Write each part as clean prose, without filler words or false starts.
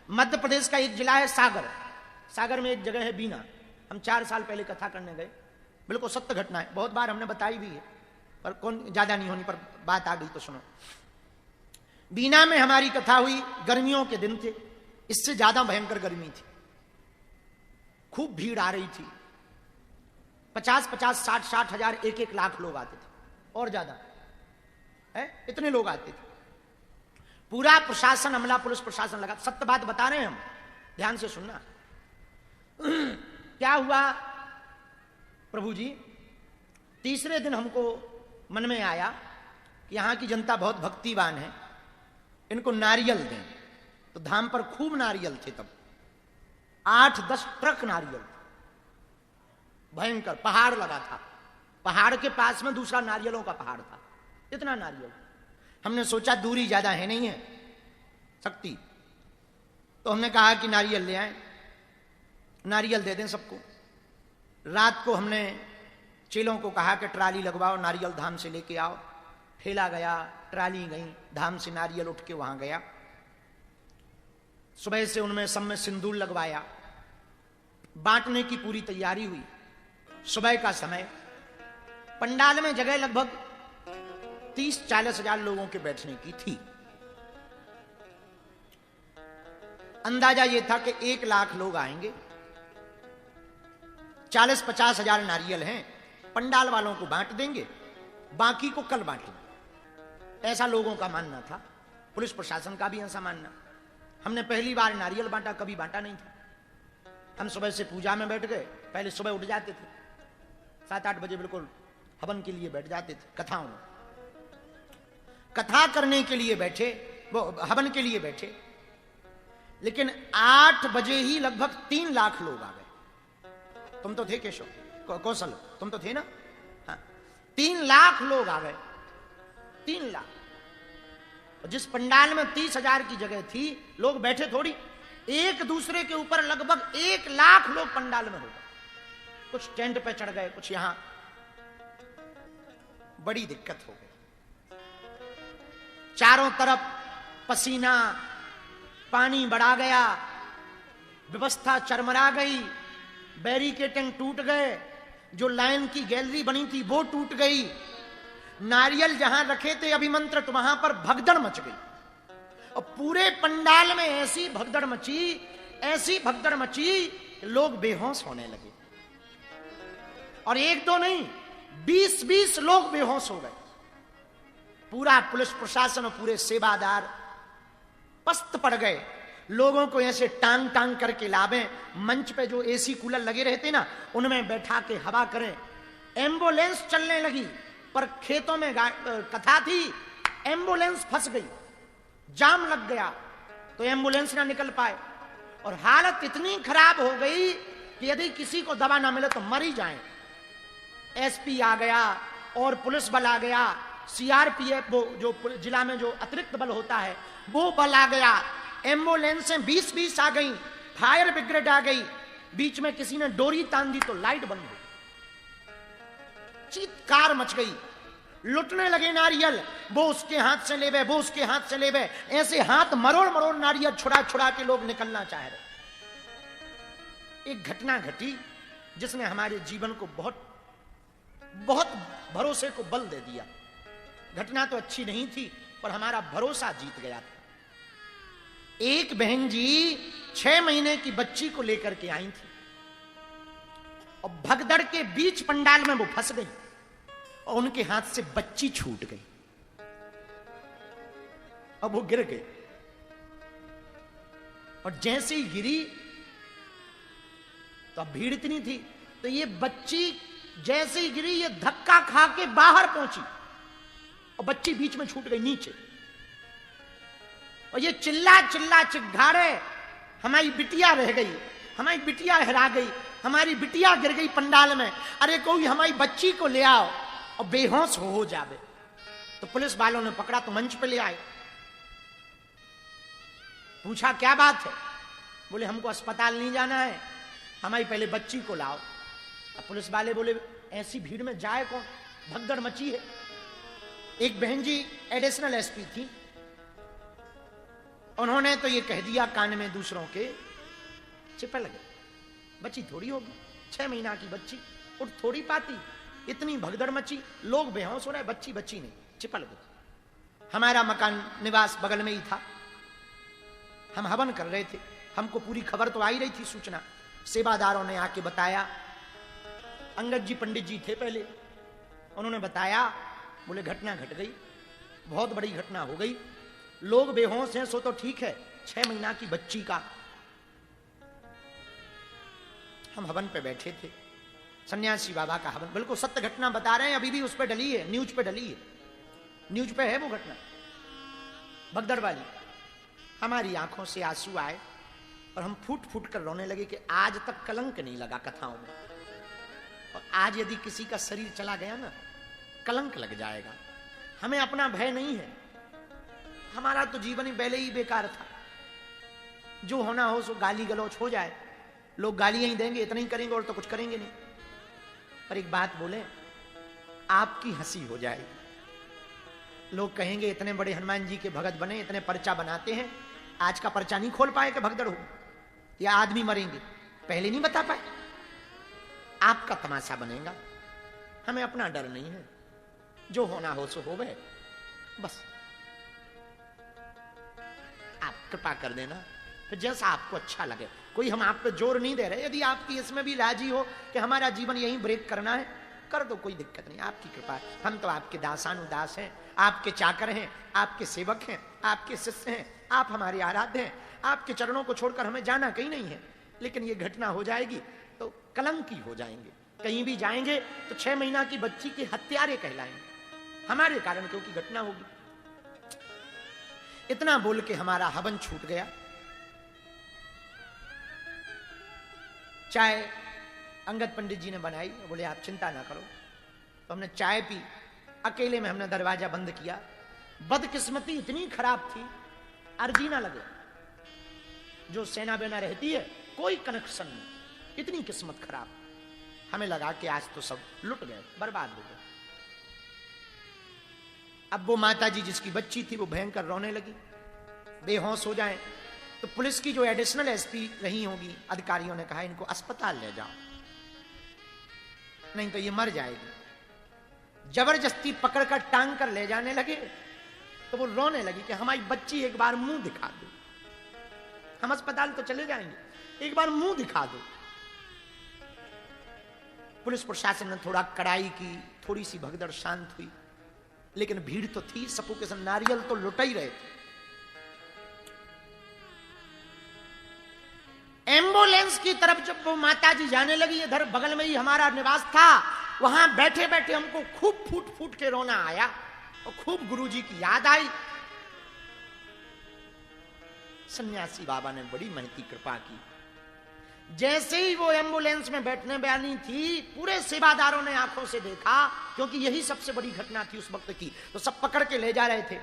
मध्य प्रदेश का एक जिला है सागर। सागर में एक जगह है बीना। हम 4 साल पहले कथा करने गए, बिल्कुल सत्य घटना है, बहुत बार हमने बताई भी है, पर कौन ज्यादा नहीं होनी, पर बात आ गई तो सुनो। बीना में हमारी कथा हुई, गर्मियों के दिन थे, इससे ज्यादा भयंकर गर्मी थी, खूब भीड़ आ रही थी, 50-50, 60-60 हजार, 1-1 लाख लोग आते थे, और ज्यादा है, इतने लोग आते थे। पूरा प्रशासन, अमला पुलिस प्रशासन लगा। सत्य बात बता रहे हैं हम, ध्यान से सुनना। क्या हुआ प्रभु जी, तीसरे दिन हमको मन में आया कि यहां की जनता बहुत भक्तिवान है, इनको नारियल दें। तो धाम पर खूब नारियल थे, तब 8-10 ट्रक नारियल, भयंकर पहाड़ लगा था, पहाड़ के पास में दूसरा नारियलों का पहाड़ था, इतना नारियल। हमने सोचा दूरी ज्यादा है नहीं है सकती, तो हमने कहा कि नारियल ले आए, नारियल दे दें सबको। रात को हमने चेलों को कहा कि ट्राली लगवाओ, नारियल धाम से लेके आओ। ठेला गया, ट्राली गई, धाम से नारियल उठ के वहां गया। सुबह से उनमें सब में सिंदूर लगवाया, बांटने की पूरी तैयारी हुई। सुबह का समय, पंडाल में जगह लगभग 30-40 हजार लोगों के बैठने की थी। अंदाजा यह था कि 1 लाख लोग आएंगे, 40-50 हजार नारियल हैं, पंडाल वालों को बांट देंगे, बाकी को कल बांटेंगे, ऐसा लोगों का मानना था, पुलिस प्रशासन का भी ऐसा मानना। हमने पहली बार नारियल बांटा, कभी बांटा नहीं था। हम सुबह से पूजा में बैठ गए, पहले सुबह उठ जाते थे, 7-8 बजे बिल्कुल हवन के लिए बैठ जाते थे, कथाओं में कथा करने के लिए बैठे, वो हवन के लिए बैठे। लेकिन 8 बजे ही लगभग 3 लाख लोग आ गए। तुम तो थे केशव, कौशल, तुम तो थे ना? हाँ, 3 लाख लोग आ गए, 3 लाख। जिस पंडाल में 30 हजार की जगह थी, लोग बैठे थोड़ी, एक दूसरे के ऊपर लगभग 1 लाख लोग पंडाल में हो गए। कुछ टेंट पे चढ़ गए, कुछ यहां, बड़ी दिक्कत हो गई। चारों तरफ पसीना, पानी बढ़ा गया, व्यवस्था चरमरा गई, बैरिकेडिंग टूट गए, जो लाइन की गैलरी बनी थी वो टूट गई, नारियल जहां रखे थे अभिमंत्रित, वहां पर भगदड़ मच गई। और पूरे पंडाल में ऐसी भगदड़ मची, ऐसी भगदड़ मची, लोग बेहोश होने लगे। और 1-2 नहीं, 20-20 लोग बेहोश हो गए। पूरा पुलिस प्रशासन और पूरे सेवादार पस्त पड़ गए। लोगों को ऐसे टांग टांग करके लावे, मंच पे जो एसी कूलर लगे रहते ना, उनमें बैठा के हवा करें। एम्बुलेंस चलने लगी, पर खेतों में कथा थी, एम्बुलेंस फंस गई, जाम लग गया, तो एम्बुलेंस ना निकल पाए। और हालत इतनी खराब हो गई कि यदि किसी को दवा ना मिले तो मर ही जाए। एसपी आ गया और पुलिस बल आ गया, सीआरपीएफ, वो जो जिला में जो अतिरिक्त बल होता है वो बल आ गया, एम्बुलेंसें 20-20 आ गई, फायर ब्रिगेड आ गई। बीच में किसी ने डोरी तान दी तो लाइट बंद हो, चीत्कार मच गई। लुटने लगे नारियल, वो उसके हाथ से ले गए, वो उसके हाथ से ले गए, ऐसे हाथ मरोड़ मरोड़ नारियल छुड़ा छुड़ा के लोग निकलना चाह रहे। एक घटना घटी जिसने हमारे जीवन को बहुत बहुत भरोसे को बल दे दिया। घटना तो अच्छी नहीं थी, पर हमारा भरोसा जीत गया था। एक बहन जी 6 महीने की बच्ची को लेकर के आई थी, और भगदड़ के बीच पंडाल में वो फंस गई, और उनके हाथ से बच्ची छूट गई, अब वो गिर गई। और जैसे ही गिरी तो अब भीड़ इतनी थी, तो ये बच्ची जैसे ही गिरी, ये धक्का खा के बाहर पहुंची, और बच्ची बीच में छूट गई नीचे। और ये चिल्ला चिल्ला चिघाड़े, हमारी बिटिया रह गई, हमारी बिटिया हरा गई, हमारी बिटिया गिर गई पंडाल में, अरे कोई हमारी बच्ची को ले आओ, और बेहोश हो जावे। तो पुलिस वालों ने पकड़ा, तो मंच पे ले आए। पूछा क्या बात है? बोले हमको अस्पताल नहीं जाना है, हमारी पहले बच्ची को लाओ। अब पुलिस वाले बोले ऐसी भीड़ में जाए कौन, भगदड़ मची है। एक बहन जी एडिशनल एसपी थी, उन्होंने तो ये कह दिया कान में दूसरों के, चिपल गए। बच्ची थोड़ी होगी, 6 महीना की बच्ची, उठ थोड़ी पाती, इतनी भगदड़ मची, लोग बेहोश हो रहे, बच्ची बच्ची नहीं, चिपल गई। हमारा मकान निवास बगल में ही था, हम हवन कर रहे थे, हमको पूरी खबर तो आ ही रही थी, सूचना सेवादारों ने आके बताया। अंगद जी पंडित जी थे पहले, उन्होंने बताया, बोले घटना घट गई, बहुत बड़ी घटना हो गई, लोग बेहोश हैं, सो तो ठीक है, 6 महीना की बच्ची का। हम हवन पे बैठे थे, सन्यासी बाबा का हवन, बिल्कुल सत्य घटना बता रहे हैं, अभी भी उस पे डली है, न्यूज पे डली है, न्यूज पे है वो घटना भगदड़ वाली। हमारी आंखों से आंसू आए और हम फूट फूट कर रोने लगे कि आज तक कलंक नहीं लगा कथाओं में, और आज यदि किसी का शरीर चला गया ना, कलंक लग जाएगा। हमें अपना भय नहीं है, हमारा तो जीवन ही पहले ही बेकार था, जो होना हो सो गाली गलौच हो जाए, लोग गालियां ही देंगे, इतना ही करेंगे और तो कुछ करेंगे नहीं। पर एक बात बोले, आपकी हंसी हो जाएगी, लोग कहेंगे इतने बड़े हनुमान जी के भगत बने, इतने पर्चा बनाते हैं, आज का पर्चा नहीं खोल पाए कि भगदड़ हो या आदमी मरेंगे, पहले नहीं बता पाए, आपका तमाशा बनेगा। हमें अपना डर नहीं है, जो होना हो सो होवे, बस आप कृपा कर देना, फिर जैसा आपको अच्छा लगे। कोई हम आप पे जोर नहीं दे रहे, यदि आपकी इसमें भी राजी हो कि हमारा जीवन यहीं ब्रेक करना है, कर दो, कोई दिक्कत नहीं, आपकी कृपा है। हम तो आपके दासानुदास हैं, आपके चाकर हैं, आपके सेवक हैं, आपके शिष्य हैं, आप हमारे आराध्य हैं, आपके चरणों को छोड़कर हमें जाना कहीं नहीं है। लेकिन ये घटना हो जाएगी तो कलंकी हो जाएंगे, कहीं भी जाएंगे तो 6 महीना की बच्ची के हत्यारे कहलाएंगे हमारे कारण, क्योंकि घटना होगी। इतना बोल के हमारा हवन छूट गया। चाय अंगद पंडित जी ने बनाई, बोले आप चिंता ना करो, तो हमने चाय पी, अकेले में हमने दरवाजा बंद किया। बदकिस्मती इतनी खराब थी, अर्जी ना लगे, जो सेना बेना रहती है कोई कनेक्शन नहीं, इतनी किस्मत खराब। हमें लगा कि आज तो सब लुट गए, बर्बाद हो गए। अब वो माता जी जिसकी बच्ची थी वो भयंकर रोने लगी, बेहोश हो जाए, तो पुलिस की जो एडिशनल एसपी रही होगी, अधिकारियों ने कहा इनको अस्पताल ले जाओ, नहीं तो ये मर जाएगी। जबरदस्ती पकड़कर टांग कर ले जाने लगे, तो वो रोने लगी कि हमारी बच्ची एक बार मुंह दिखा दो, हम अस्पताल तो चले जाएंगे, एक बार मुंह दिखा दो। पुलिस प्रशासन ने थोड़ा कड़ाई की, थोड़ी सी भगदड़ शांत हुई, लेकिन भीड़ तो थी, सफोकेशन, नारियल तो लुट ही रहे थे। एम्बुलेंस की तरफ जब वो माता जी जाने लगी, इधर बगल में ही हमारा निवास था, वहां बैठे बैठे हमको खूब फूट फूट के रोना आया और खूब गुरुजी की याद आई। सन्यासी बाबा ने बड़ी महती कृपा की। जैसे ही वो एम्बुलेंस में बैठने वाली थी, पूरे सेवादारों ने आंखों से देखा, क्योंकि यही सबसे बड़ी घटना थी उस वक्त की, तो सब पकड़ के ले जा रहे थे।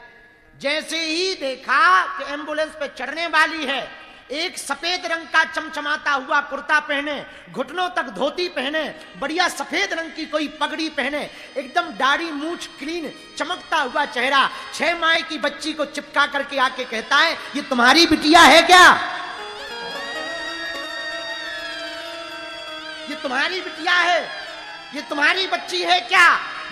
जैसे ही देखा कि एम्बुलेंस पे चढ़ने वाली है, एक सफेद रंग का चमचमाता हुआ कुर्ता पहने, घुटनों तक धोती पहने, बढ़िया सफेद रंग की कोई पगड़ी पहने, एकदम दाढ़ी मूछ क्लीन, चमकता हुआ चेहरा, 6 माह की बच्ची को चिपका करके आके कहता है, ये तुम्हारी बिटिया है क्या? ये तुम्हारी बिटिया है, ये तुम्हारी बच्ची है क्या?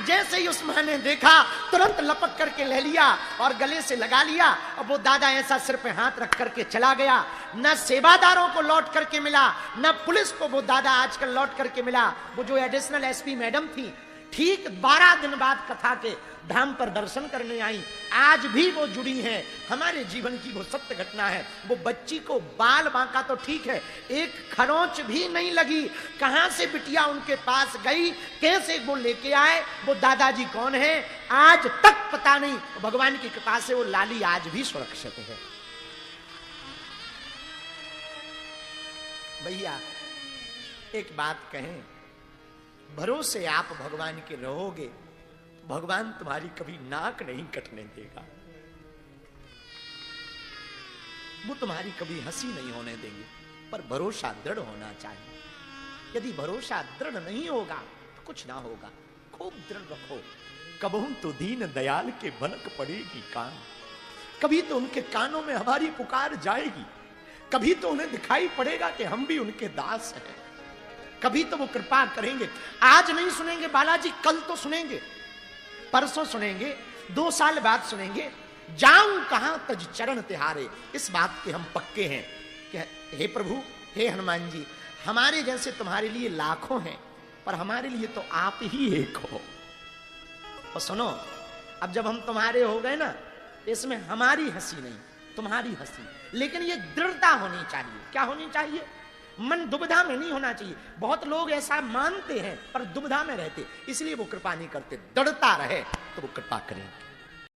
जैसे ही उस मां ने देखा, तुरंत लपक करके ले लिया और गले से लगा लिया, और वो दादा ऐसा सिर पे हाथ रख करके चला गया। न सेवादारों को लौट करके मिला, न पुलिस को वो दादा आजकल लौट करके मिला। वो जो एडिशनल एसपी मैडम थी, ठीक 12 दिन बाद कथा के धाम पर दर्शन करने आई, आज भी वो जुड़ी हैं। हमारे जीवन की वो सत्य घटना है। वो बच्ची को बाल बांका तो ठीक है, एक खरोंच भी नहीं लगी। कहां से बिटिया उनके पास गई, कैसे वो लेके आए, वो दादाजी कौन है, आज तक पता नहीं। भगवान की कृपा से वो लाली आज भी सुरक्षित है। भैया एक बात कहें, भरोसे आप भगवान के रहोगे, भगवान तुम्हारी कभी नाक नहीं कटने देगा, वो तुम्हारी कभी हंसी नहीं होने देंगे। पर भरोसा दृढ़ होना चाहिए। यदि भरोसा दृढ़ नहीं होगा तो कुछ ना होगा। खूब दृढ़ रखो। कबहू तो दीन दयाल के बनक पड़ेगी कान, कभी तो उनके कानों में हमारी पुकार जाएगी, कभी तो उन्हें दिखाई पड़ेगा कि हम भी उनके दास हैं, कभी तो वो कृपा करेंगे। आज नहीं सुनेंगे बालाजी, कल तो सुनेंगे, परसों सुनेंगे, 2 साल बाद सुनेंगे। जाऊं कहां तज चरण तिहारे, इस बात के हम पक्के हैं कि हे प्रभु, हे हनुमान जी, हमारे जैसे तुम्हारे लिए लाखों हैं, पर हमारे लिए तो आप ही एक हो। और सुनो, अब जब हम तुम्हारे हो गए ना, इसमें हमारी हंसी नहीं, तुम्हारी हंसी, लेकिन ये दृढ़ता होनी चाहिए। क्या होनी चाहिए? मन दुविधा में नहीं होना चाहिए। बहुत लोग ऐसा मानते हैं पर दुविधा में रहते, इसलिए वो कृपा नहीं करते। दृढ़ता रहे तो वो कृपा करेंगे।